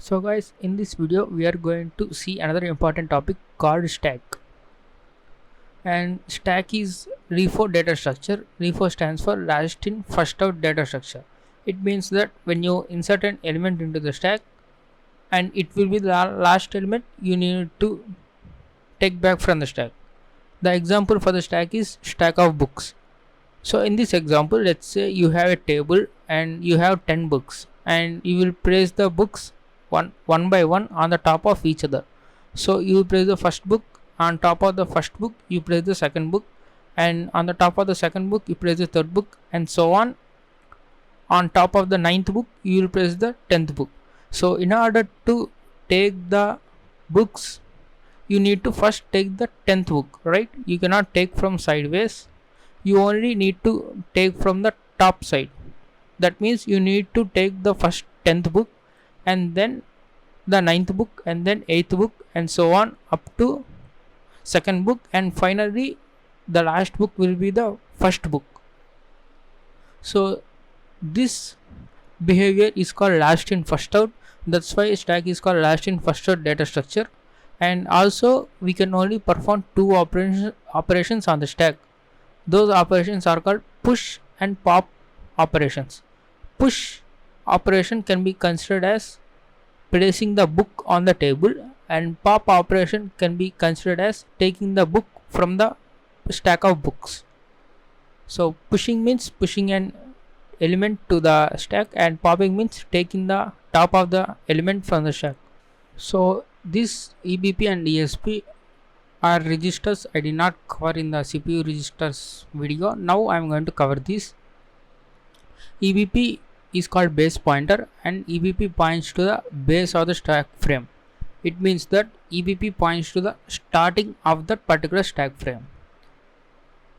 So guys, in this video we are going to see another important topic called stack. And stack is REFO data structure. REFO stands for last in first out data structure. It means that when you insert an element into the stack and it will be the last element you need to take back from the stack. The example for the stack is stack of books. So in this example, let's say you have a table and you have 10 books and you will place the books one by one on the top of each other. So you place the first book on top of the first book, you place the second book, and on the top of the second book you place the third book, and so on top of the ninth book you will place the 10th book. So in order to take the books, you need to first take the 10th book, right? You cannot take from sideways, you only need to take from the top side. That means you need to take the first 10th book and then the ninth book and then 8th book and so on up to second book, and finally the last book will be the first book. So this behavior is called last in first out. That's why stack is called last in first out data structure. And also we can only perform two operations on the stack. Those operations are called push and pop operations. Push operation can be considered as placing the book on the table, and pop operation can be considered as taking the book from the stack of books. So pushing means pushing an element to the stack, and popping means taking the top of the element from the stack. So this EBP and ESP are registers I did not cover in the CPU registers video. Now I am going to cover this. EBP is called base pointer, and EBP points to the base of the stack frame. It means that EBP points to the starting of that particular stack frame,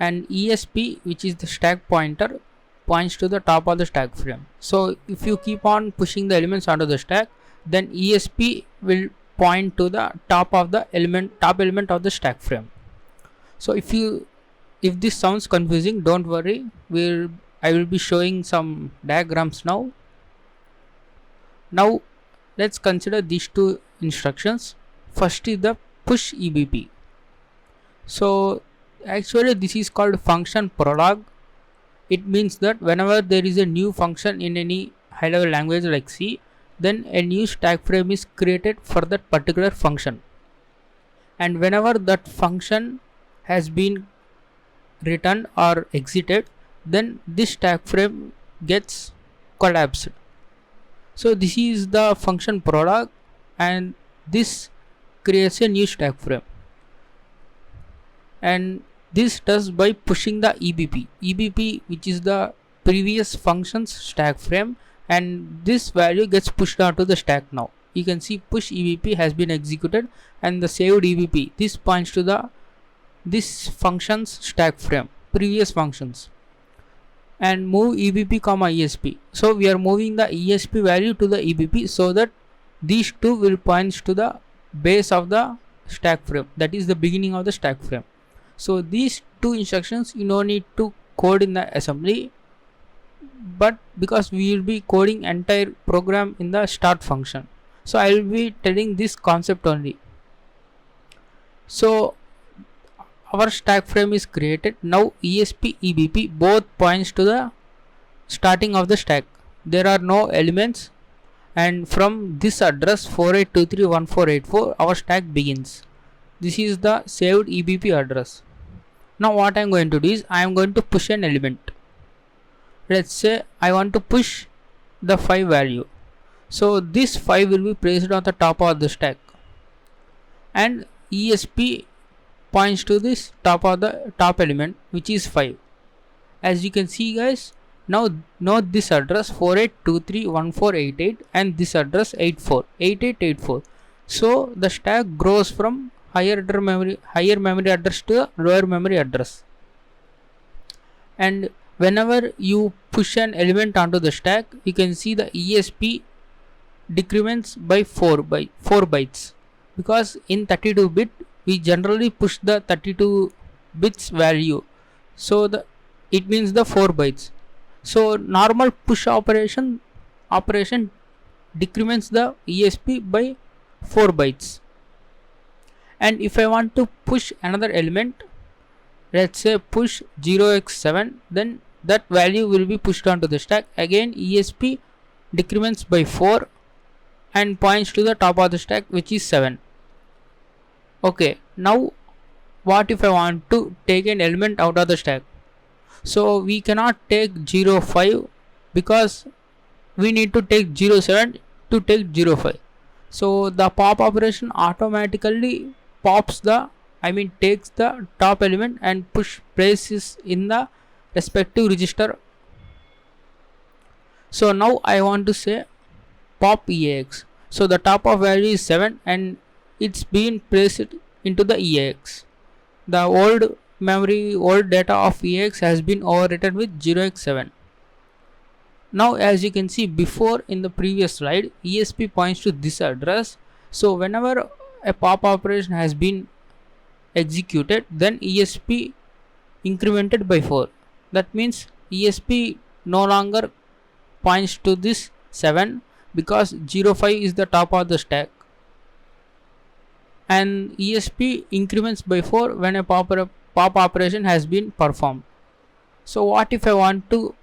and ESP, which is the stack pointer, points to the top of the stack frame. So if you keep on pushing the elements onto the stack, then ESP will point to the top element of the stack frame. So if this sounds confusing, don't worry, I will be showing some diagrams now. Now let's consider these two instructions. First is the push EBP. So actually this is called function prolog. It means that whenever there is a new function in any high level language like C, then a new stack frame is created for that particular function, and whenever that function has been written or exited, then this stack frame gets collapsed. So this is the function prolog, and this creates a new stack frame, and this does by pushing the EBP, which is the previous function's stack frame, and this value gets pushed onto the stack. Now you can see push EBP has been executed, and the saved EBP, this points to this function's stack frame, previous functions. And move EBP comma ESP. So we are moving the ESP value to the EBP so that these two will point to the base of the stack frame, that is the beginning of the stack frame. So these two instructions you no need to code in the assembly, but because we will be coding entire program in the start function, so I will be telling this concept only. So our stack frame is created. Now ESP EBP both points to the starting of the stack. There are no elements, and from this address 48231484 our stack begins. This is the saved EBP address. Now what I am going to do is I am going to push an element. Let's say I want to push the 5 value. So this 5 will be placed on the top of the stack, and ESP points to this top of the top element, which is 5. As you can see guys, now note this address 48231488 and this address 8884. So the stack grows from higher memory address to lower memory address, and whenever you push an element onto the stack, you can see the ESP decrements by 4 bytes, because in 32-bit we generally push the 32 bits value, so it means the 4 bytes. So normal push operation decrements the ESP by 4 bytes. And if I want to push another element, let's say push 0x7, then that value will be pushed onto the stack. Again ESP decrements by 4 and points to the top of the stack, which is 7. Okay, now what if I want to take an element out of the stack? So we cannot take 05 because we need to take 07 to take 05. So the pop operation automatically pops the, takes the top element and places in the respective register. So now I want to say pop EAX. So the top of value is 7 and it's been placed into the EAX. The old data of EAX has been overwritten with 0x7. Now as you can see before in the previous slide, ESP points to this address. So whenever a pop operation has been executed, then ESP incremented by 4. That means ESP no longer points to this 7 because 05 is the top of the stack, and ESP increments by 4 when a pop operation has been performed. So what if I want to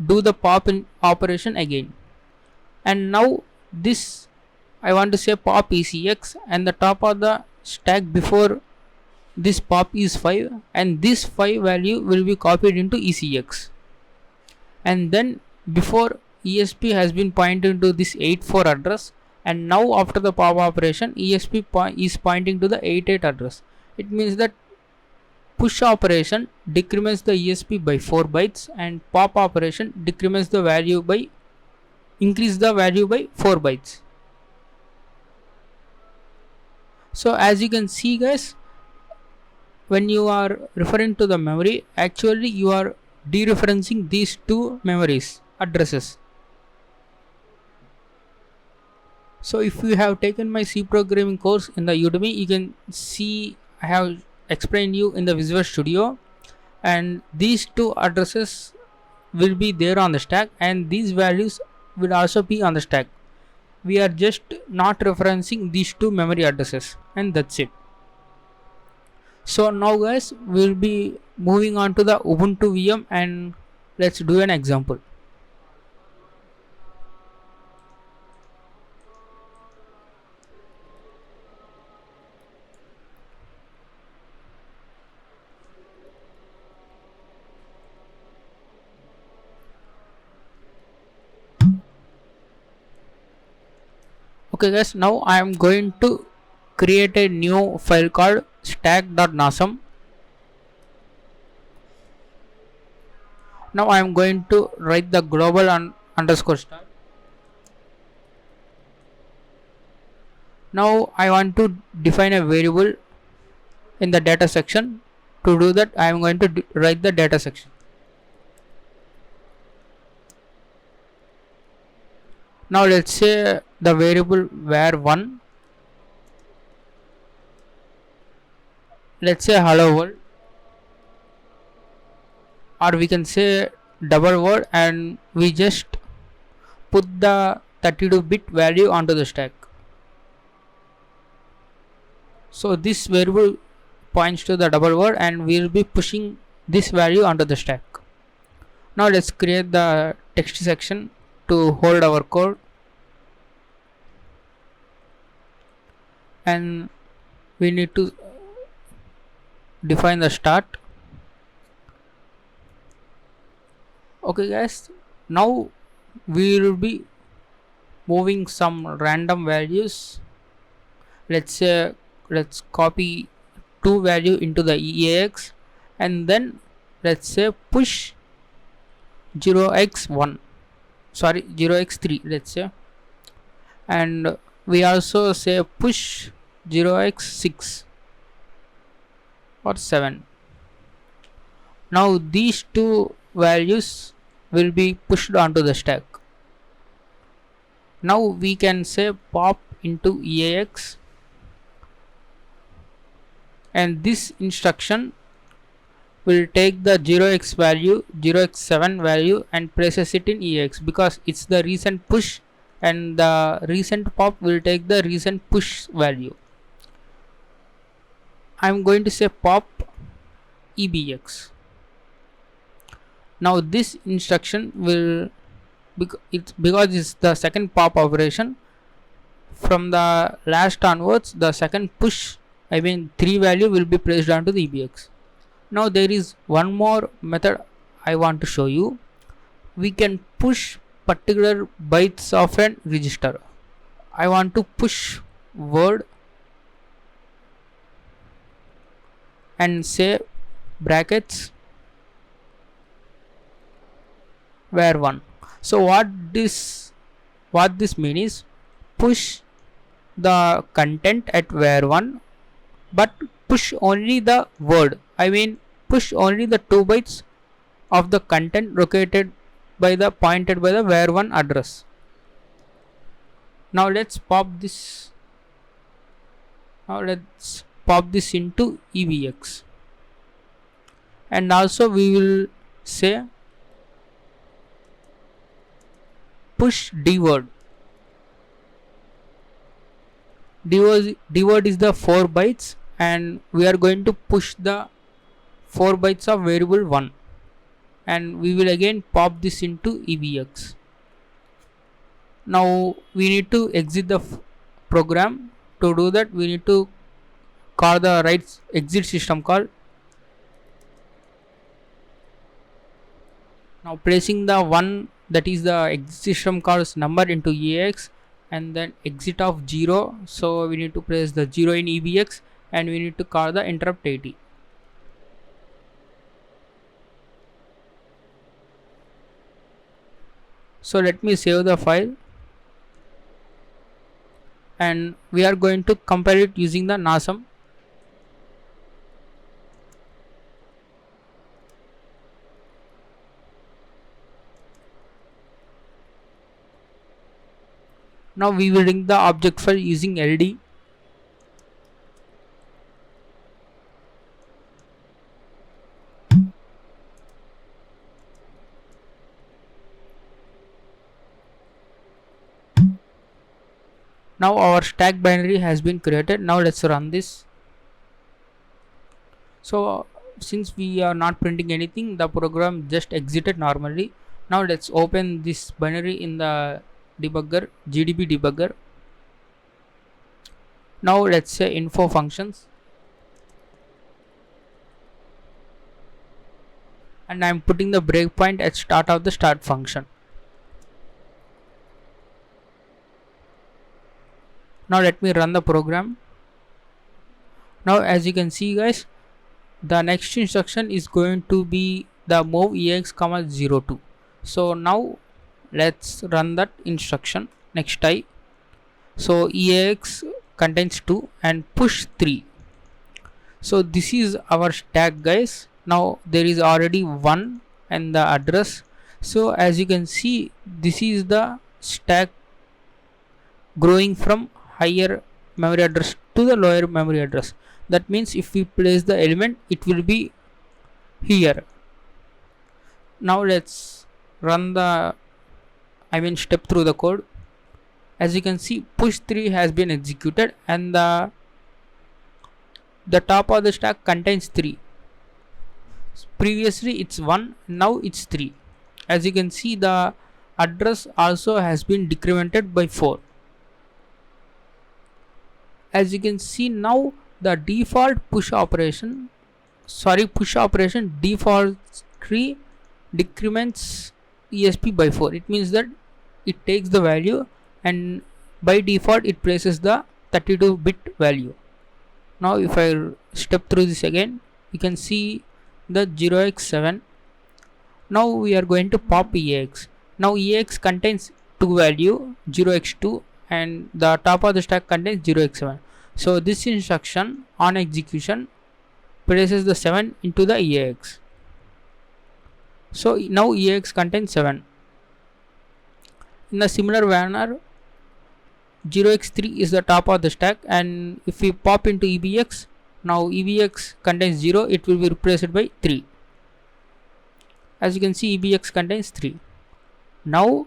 do the pop operation again, and now this I want to say pop ECX, and the top of the stack before this pop is 5, and this 5 value will be copied into ECX, and then before ESP has been pointed to this 84 address, and now after the pop operation ESP is pointing to the 88 address. It means that push operation decrements the ESP by 4 bytes and pop operation decrements the value by increase the value by 4 bytes. So as you can see guys, when you are referring to the memory, actually you are dereferencing these two memories addresses. So if you have taken my C programming course in the Udemy, you can see I have explained you in the Visual Studio, and these two addresses will be there on the stack and these values will also be on the stack. We are just not referencing these two memory addresses, and that's it. So now guys, we'll be moving on to the Ubuntu VM and let's do an example. Okay guys, now I am going to create a new file called stack.nasm. Now I am going to write the global underscore star. Now I want to define a variable in the data section. To do that, I am going to write the data section. Now let's say the variable var1, let's say hello world, or we can say double word, and we just put the 32-bit value onto the stack. So this variable points to the double word and we will be pushing this value onto the stack. Now let's create the text section to hold our code, and we need to define the start. Okay guys, now we will be moving some random values. Let's copy 2 value into the EAX, and then let's say push 0x3, let's say, and we also say push 0x6 or 7. Now these two values will be pushed onto the stack. Now we can say pop into EAX, and this instruction will take the 0x7 value and places it in EAX because it's the recent push and the recent pop will take the recent push value. I'm going to say pop EBX. Now this instruction will, because it's the second pop operation, from the last onwards the second push, I mean 3 value, will be placed onto the EBX. Now there is one more method I want to show you. We can push particular bytes of an register. I want to push word and say brackets var1. So what this mean is, push the content at var1, but push only the word, I mean push only the 2 bytes of the content located by the pointed by the var1 address. Now let's pop this into EBX, and also we will say push dword. Dword is the 4 bytes, and we are going to push the 4 bytes of variable 1, and we will again pop this into EBX. Now we need to exit the program. To do that, we need to call the right exit system call. Now placing the 1, that is the exit system call's number, into EAX, and then exit of 0, so we need to place the 0 in EBX, and we need to call the interrupt 80. So let me save the file, and we are going to compare it using the NASM. Now we will link the object file using LD. Now our stack binary has been created. Now let's run this. So since we are not printing anything, the program just exited normally. Now let's open this binary in the debugger, GDB debugger. Now let's say info functions, and I'm putting the breakpoint at start of the start function. Now let me run the program. Now as you can see guys, the next instruction is going to be the move EAX, 02. So now let's run that instruction. Next I, so EAX contains 2 and push 3. So this is our stack guys. Now there is already 1 and the address. So as you can see, this is the stack growing from higher memory address to the lower memory address. That means if we place the element, it will be here. Now let's run the, step through the code. As you can see, push 3 has been executed, and the top of the stack contains 3. Previously it's 1, now it's 3. As you can see, the address also has been decremented by 4. As you can see, now the default push operation default tree decrements ESP by 4. It means that it takes the value and by default it places the 32-bit value. Now if I step through this again, you can see the 0x7. Now we are going to pop EAX. Now EAX contains 2 value, 0x2, and the top of the stack contains 0x7. So this instruction on execution places the 7 into the EAX. So now EAX contains 7. In a similar manner, 0x3 is the top of the stack, and if we pop into EBX, now EBX contains 0, it will be replaced by 3. As you can see, EBX contains 3. Now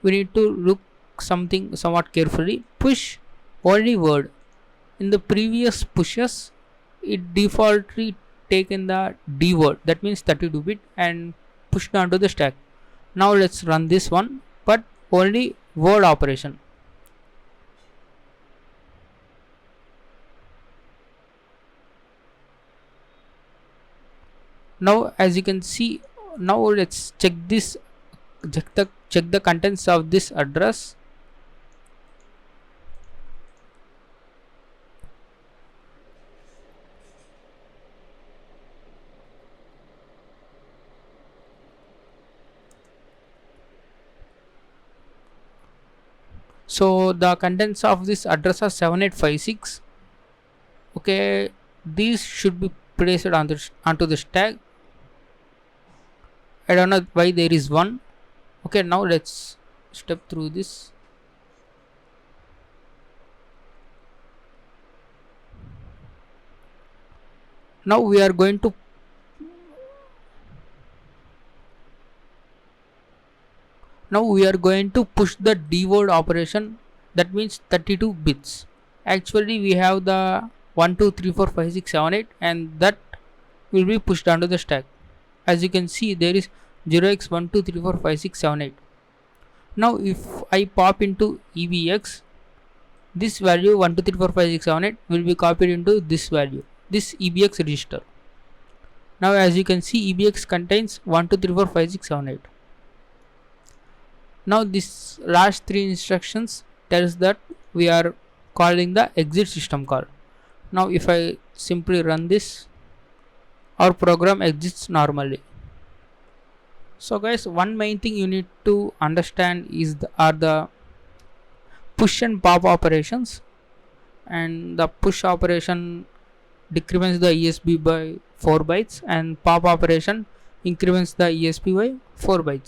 we need to look something somewhat carefully. Push only word. In the previous pushes, it defaultly taken the D word, that means 32-bit, and pushed onto the stack. Now let's run this one, but only word operation. Now as you can see, now let's check this, check the contents of this address. So the contents of this address are 7856. Okay, these should be placed onto the stack. I don't know why there is one. Okay, now let's step through this. Now we are going to push the D word operation, that means 32 bits. Actually we have the 1 2 3 4 5 6 7 8, and that will be pushed onto the stack. As you can see, there is 0x1 2 3 4 5 6 7 8. Now if I pop into EBX, this value 1 2 3 4 5 6 7 8 will be copied into this value, this EBX register. Now as you can see, EBX contains 1 2 3 4 5 6 7 8. Now this last three instructions tells that we are calling the exit system call. Now if I simply run this, our program exits normally. So guys, one main thing you need to understand is are the push and pop operations. And the push operation decrements the ESP by 4 bytes, and pop operation increments the ESP by 4 bytes.